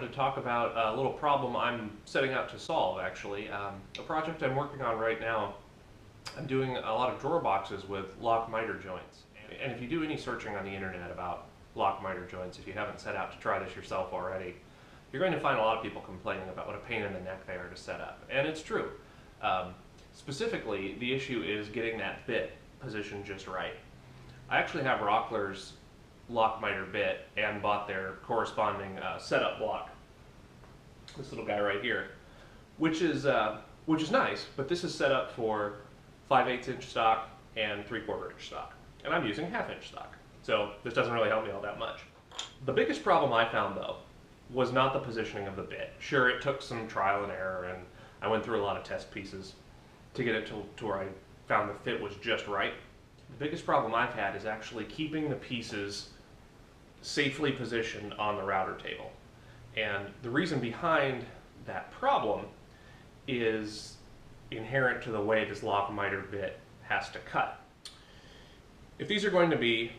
wanted to talk about a little problem I'm setting out to solve, actually. A project I'm working on right now. I'm doing a lot of drawer boxes with lock miter joints. And if you do any searching on the internet about lock miter joints, if you haven't set out to try this yourself already, you're going to find a lot of people complaining about what a pain in the neck they are to set up. And it's true. Specifically, the issue is getting that bit positioned just right. I actually have Rockler's lock miter bit and bought their corresponding setup block. This little guy right here, which is nice, but this is set up for 5/8 inch stock and 3/4 inch stock, and I'm using 1/2 inch stock, so this doesn't really help me all that much. The biggest problem I found, though, was not the positioning of the bit. Sure, it took some trial and error, and I went through a lot of test pieces to get it to where I found the fit was just right. The biggest problem I've had is actually keeping the pieces safely positioned on the router table. And the reason behind that problem is inherent to the way this lock miter bit has to cut. If these are going to be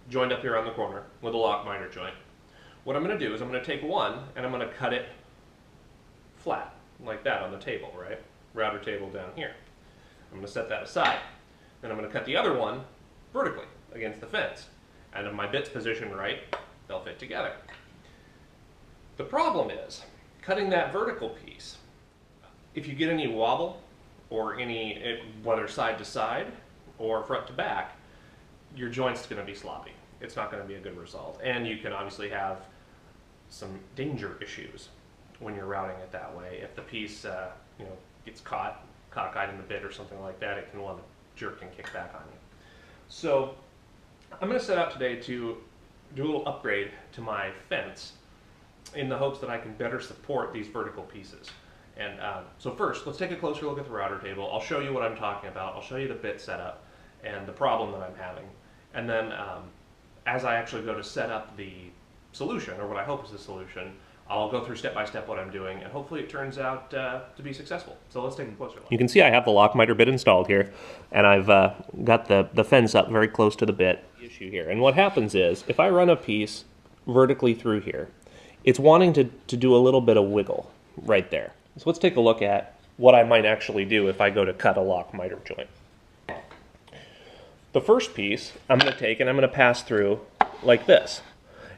joined up here on the corner with a lock miter joint, what I'm going to do is I'm going to take one and I'm going to cut it flat, like that on the table, right? Router table down here. I'm going to set that aside. Then I'm going to cut the other one vertically against the fence. And if my bit's positioned right, they'll fit together. The problem is, cutting that vertical piece, if you get any wobble, or any, whether side to side or front to back, your joint's going to be sloppy. It's not going to be a good result. And you can obviously have some danger issues when you're routing it that way. If the piece gets caught, cockeyed in the bit or something like that, it can want to jerk and kick back on you. So I'm going to set out today to do a little upgrade to my fence in the hopes that I can better support these vertical pieces. And so first, let's take a closer look at the router table. I'll show you what I'm talking about. I'll show you the bit setup and the problem that I'm having. And then as I actually go to set up the solution, or what I hope is the solution, I'll go through step by step what I'm doing, and hopefully it turns out to be successful. So let's take a closer look. You can see I have the lock miter bit installed here, and I've got the fence up very close to the bit issue here. And what happens is, if I run a piece vertically through here, it's wanting to do a little bit of wiggle right there. So let's take a look at what I might actually do if I go to cut a lock miter joint. The first piece I'm going to take and I'm going to pass through like this.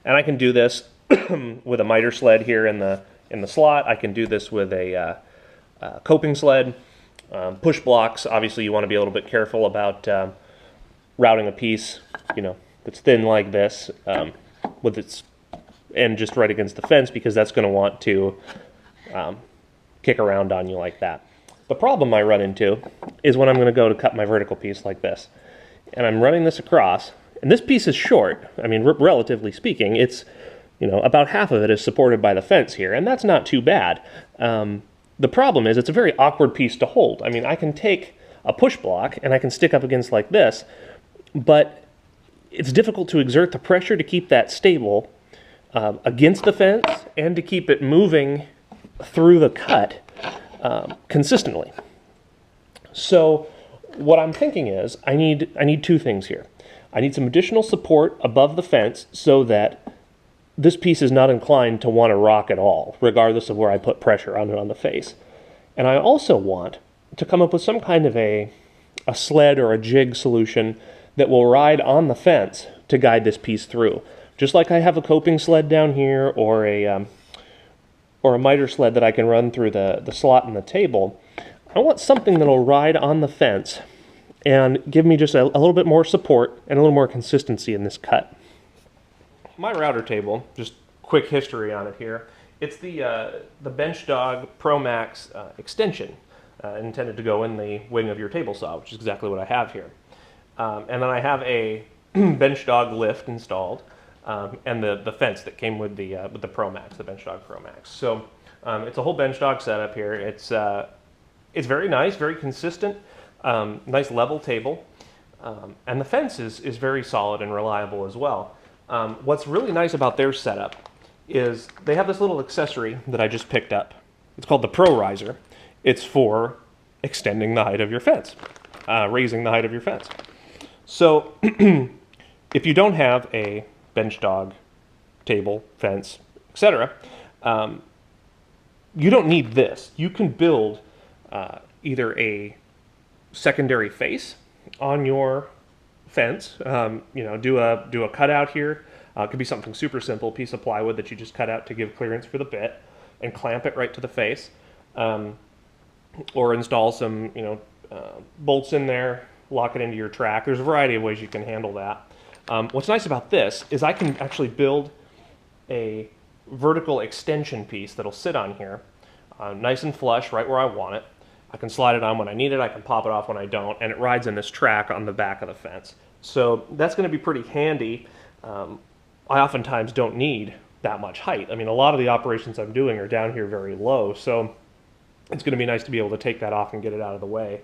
And I can do this with a miter sled here in the slot. I can do this with a coping sled. Push blocks, obviously you want to be a little bit careful about routing a piece, that's thin like this, with its end just right against the fence, because that's going to want to kick around on you like that. The problem I run into is when I'm going to go to cut my vertical piece like this. And I'm running this across, and this piece is short. I mean, relatively speaking, it's, about half of it is supported by the fence here, and that's not too bad. The problem is it's a very awkward piece to hold. I mean, I can take a push block and I can stick up against like this, but it's difficult to exert the pressure to keep that stable against the fence and to keep it moving through the cut consistently. So what I'm thinking is I need two things here. I need some additional support above the fence so that this piece is not inclined to want to rock at all, regardless of where I put pressure on it on the face. And I also want to come up with some kind of a sled or a jig solution that will ride on the fence to guide this piece through. Just like I have a coping sled down here, or a miter sled that I can run through the slot in the table, I want something that will ride on the fence and give me just a little bit more support and a little more consistency in this cut. My router table, just quick history on it here, it's the BenchDog ProMax extension intended to go in the wing of your table saw, which is exactly what I have here. And then I have a BenchDog lift installed, and the fence that came with the ProMax, the BenchDog ProMax. So it's a whole BenchDog setup here. It's very nice, very consistent, nice level table, and the fence is very solid and reliable as well. What's really nice about their setup is they have this little accessory that I just picked up. It's called the Pro Riser. It's for extending the height of your fence, raising the height of your fence. So if you don't have a BenchDog table, fence, etc. You don't need this. You can build either a secondary face on your fence. Do a cutout here. It could be something super simple, piece of plywood that you just cut out to give clearance for the bit, and clamp it right to the face, or install some bolts in there, lock it into your track. There's a variety of ways you can handle that. What's nice about this is I can actually build a vertical extension piece that'll sit on here, nice and flush right where I want it. I can slide it on when I need it, I can pop it off when I don't, and it rides in this track on the back of the fence. So that's going to be pretty handy. I oftentimes don't need that much height. I mean, a lot of the operations I'm doing are down here very low, so it's going to be nice to be able to take that off and get it out of the way.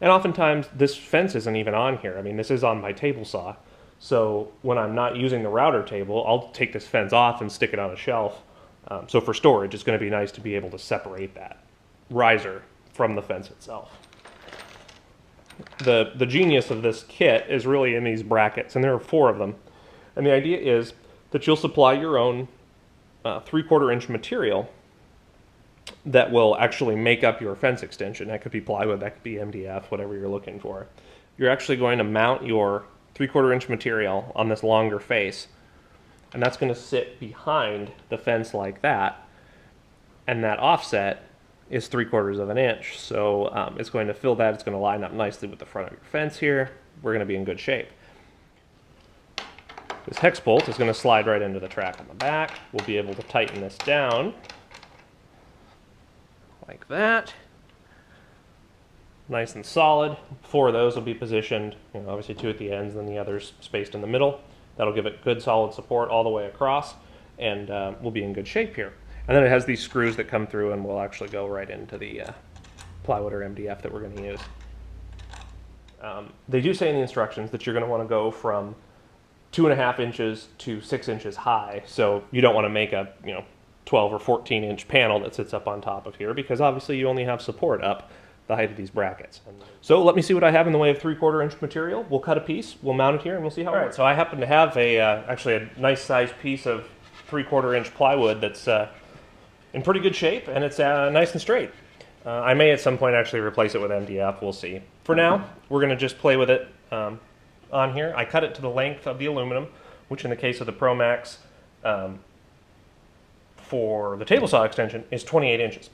And oftentimes this fence isn't even on here. I mean, this is on my table saw. So when I'm not using the router table, I'll take this fence off and stick it on a shelf. So for storage, it's going to be nice to be able to separate that riser from the fence itself. The genius of this kit is really in these brackets, and there are 4 of them. And the idea is that you'll supply your own 3/4 inch material that will actually make up your fence extension. That could be plywood, that could be MDF, whatever you're looking for. You're actually going to mount your 3/4 inch material on this longer face, and that's going to sit behind the fence like that, and that offset is 3/4 of an inch. So it's going to fill that, it's going to line up nicely with the front of your fence here. We're going to be in good shape. This hex bolt is going to slide right into the track on the back. We'll be able to tighten this down like that. Nice and solid. 4 of those will be positioned, obviously 2 at the ends, and then the others spaced in the middle. That'll give it good solid support all the way across, and we'll be in good shape here. And then it has these screws that come through and will actually go right into the plywood or MDF that we're going to use. They do say in the instructions that you're going to want to go from 2.5 inches to 6 inches high, so you don't want to make a 12 or 14 inch panel that sits up on top of here, because obviously you only have support up the height of these brackets. So let me see what I have in the way of 3/4 inch material. We'll cut a piece, we'll mount it here, and we'll see how it works. So I happen to have actually a nice sized piece of 3/4 inch plywood that's in pretty good shape, and it's nice and straight. I may at some point actually replace it with MDF, we'll see. For now, we're going to just play with it on here. I cut it to the length of the aluminum, which in the case of the ProMax for the table saw extension is 28 inches.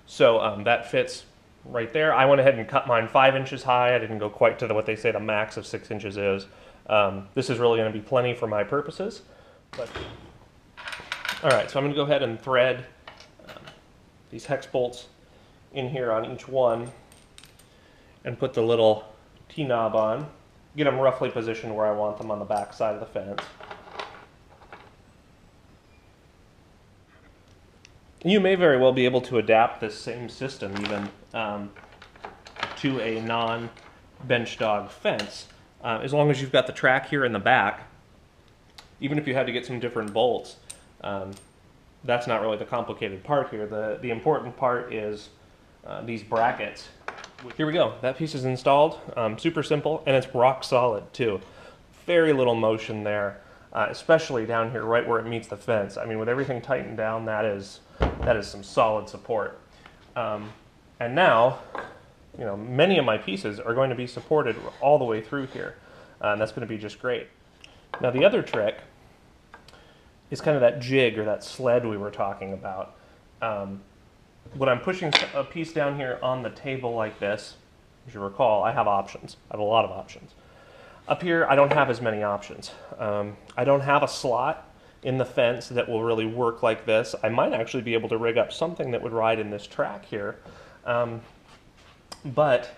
So that fits right there. I went ahead and cut mine 5 inches high. I didn't go quite to what they say the max of 6 inches is. This is really going to be plenty for my purposes. All right, so I'm going to go ahead and thread these hex bolts in here on each one and put the little T-knob on. Get them roughly positioned where I want them on the back side of the fence. You may very well be able to adapt this same system even to a non-bench dog fence, as long as you've got the track here in the back. Even if you had to get some different bolts, that's not really the complicated part here. The important part is these brackets. Here we go. That piece is installed. Super simple, and it's rock solid too. Very little motion there, especially down here right where it meets the fence. I mean, with everything tightened down, that is some solid support. And now, many of my pieces are going to be supported all the way through here, and that's going to be just great. Now the other trick is kind of that jig or that sled we were talking about. When I'm pushing a piece down here on the table like this, as you recall, I have options. I have a lot of options. Up here, I don't have as many options. I don't have a slot in the fence that will really work like this. I might actually be able to rig up something that would ride in this track here, but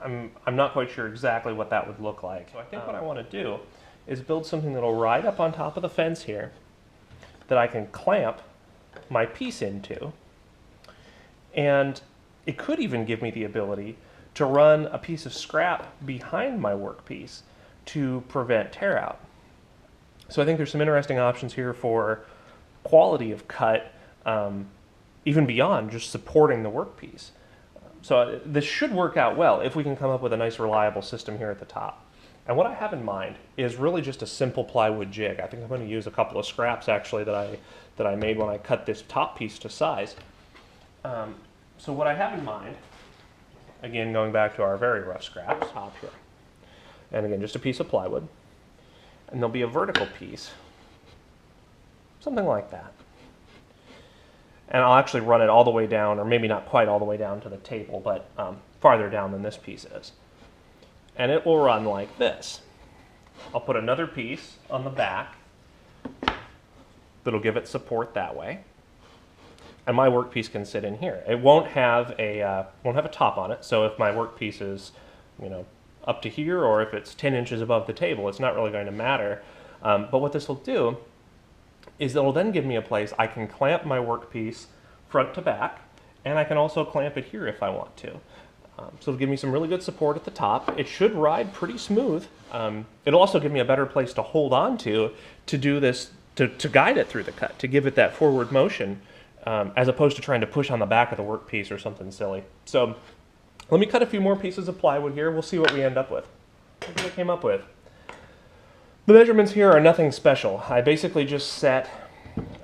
I'm not quite sure exactly what that would look like. So I think what I want to do is build something that will ride up on top of the fence here that I can clamp my piece into, and it could even give me the ability to run a piece of scrap behind my workpiece to prevent tear out. So I think there's some interesting options here for quality of cut, even beyond just supporting the workpiece. So this should work out well if we can come up with a nice reliable system here at the top. And what I have in mind is really just a simple plywood jig. I think I'm going to use a couple of scraps actually that I made when I cut this top piece to size. So what I have in mind, again going back to our very rough scraps, top here, and again just a piece of plywood, and there'll be a vertical piece, something like that. And I'll actually run it all the way down, or maybe not quite all the way down to the table, but farther down than this piece is. And it will run like this. I'll put another piece on the back that'll give it support that way. And my workpiece can sit in here. It won't have a top on it, so if my workpiece is, up to here, or if it's 10 inches above the table, it's not really going to matter. But what this will do is it'll then give me a place I can clamp my workpiece front to back, and I can also clamp it here if I want to. So it'll give me some really good support at the top. It should ride pretty smooth. It'll also give me a better place to hold on to do this, to guide it through the cut, to give it that forward motion, as opposed to trying to push on the back of the workpiece or something silly. So let me cut a few more pieces of plywood here. We'll see what we end up with. Look what I came up with. The measurements here are nothing special. I basically just set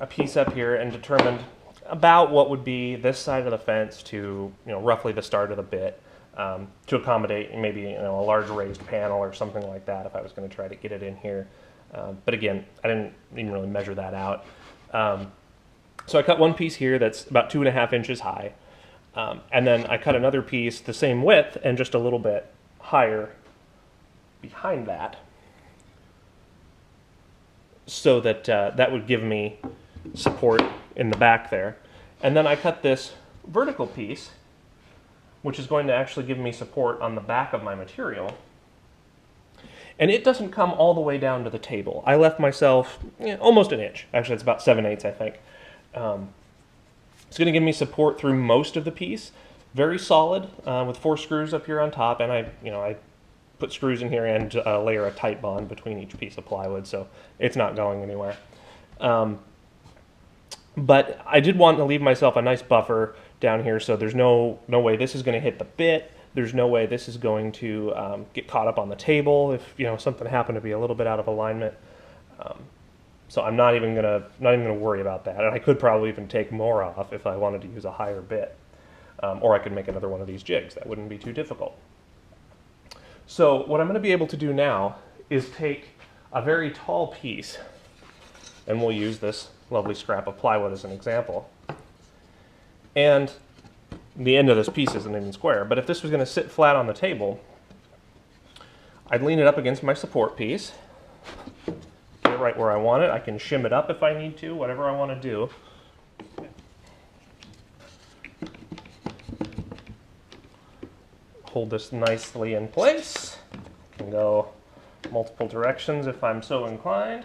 a piece up here and determined about what would be this side of the fence to roughly the start of the bit, to accommodate maybe a large raised panel or something like that if I was going to try to get it in here. But again, I didn't even really measure that out. So I cut one piece here that's about 2.5 inches high, and then I cut another piece the same width and just a little bit higher behind that, so that that would give me support in the back there. And then I cut this vertical piece, which is going to actually give me support on the back of my material. And it doesn't come all the way down to the table. I left myself almost an inch. Actually, it's about 7/8, I think. It's going to give me support through most of the piece. Very solid, with 4 screws up here on top, and I put screws in here and layer a tight bond between each piece of plywood, so it's not going anywhere. But I did want to leave myself a nice buffer down here, so there's no way this is going to hit the bit. There's no way this is going to get caught up on the table if something happened to be a little bit out of alignment. So I'm not even gonna worry about that. And I could probably even take more off if I wanted to use a higher bit, or I could make another one of these jigs. That wouldn't be too difficult. So what I'm going to be able to do now is take a very tall piece, and we'll use this lovely scrap of plywood as an example. And the end of this piece isn't even square, but if this was going to sit flat on the table, I'd lean it up against my support piece, get it right where I want it. I can shim it up if I need to, whatever I want to do. Hold this nicely in place. Can go multiple directions if I'm so inclined.